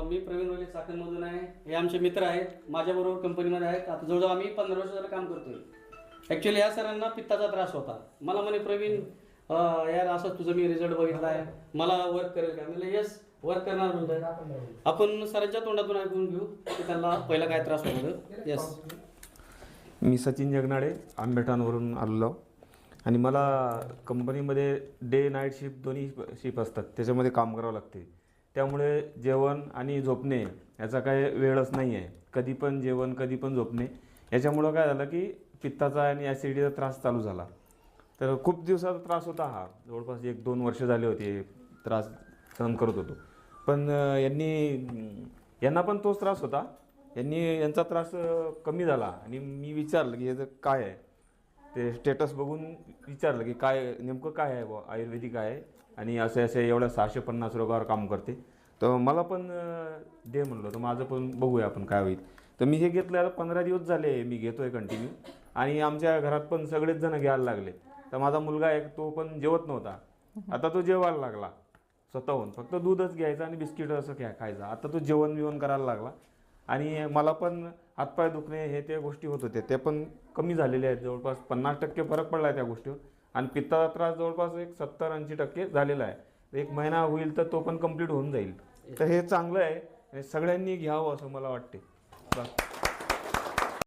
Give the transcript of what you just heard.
मी प्रवीण रोले चाकणमधून आहे. हे आमचे मित्र आहेत, माझ्याबरोबर कंपनीमध्ये आहेत. आता जवळजवळ आम्ही 15 वर्ष झालं काम करतोय. ॲक्च्युली या सरांना पित्ताचा त्रास होता. मला म्हणे प्रवीण यार असं तुझं मी रिझल्ट बघितला आहे, मला वर्क करेल का? म्हणलं येस वर्क करणार म्हणलं. आपण सरांच्या तोंडातून ऐकून घेऊ की त्यांना पहिला काय त्रास होता. येस. मी सचिन जगनाडे आंबेठाणवरून आलेलो आणि मला कंपनीमध्ये डे नाईट शिफ्ट दोन्ही शिफ्ट असतात, त्याच्यामध्ये काम करावं लागते. त्यामुळे जेवण आणि झोपणे याचा काही वेळच नाही आहे. कधी पण जेवण कधी पण झोपणे. याच्यामुळं काय झालं की पित्ताचा आणि ॲसिडिटीचा त्रास चालू झाला. तर खूप दिवसाचा त्रास होता हा, जवळपास 1-2 वर्ष झाले होते त्रास सहन करत होतो. पण यांना पण तोच त्रास होता. यांचा त्रास कमी झाला आणि मी विचारलं की याचं काय आहे. ते स्टेटस बघून विचारलं की काय नेमकं काय आहे बुवा, आयुर्वेदिक आहे आणि असे एवढ्या 650 रोगावर काम करते. तर मला पण दे म्हणलं, तर माझं पण बघूया आपण काय होईल. तर मी हे घेतलं. आता 15 दिवस झाले मी घेतो आहे कंटिन्यू आणि आमच्या घरात पण सगळेच जण घ्यायला लागले. तर माझा मुलगा एक तो पण जेवत नव्हता, आता तो जेवायला लागला स्वतःहून. फक्त दूधच घ्यायचं आणि बिस्किट असं खायचं. आता तो जेवण करायला लागला आणि मला पण हातपाय दुखणे हे त्या गोष्टी होत होत्या, ते पण कमी झालेले आहेत. जवळपास 50% फरक पडला आहे त्या गोष्टीवर. आणि पित्ताचा त्रास जवळपास एक 70-80% झालेला आहे. 1 महिना होईल तर तो पण कंप्लीट होऊन जाईल. तर हे चांगलं आहे आणि सगळ्यांनी घ्यावं असं मला वाटते. बस.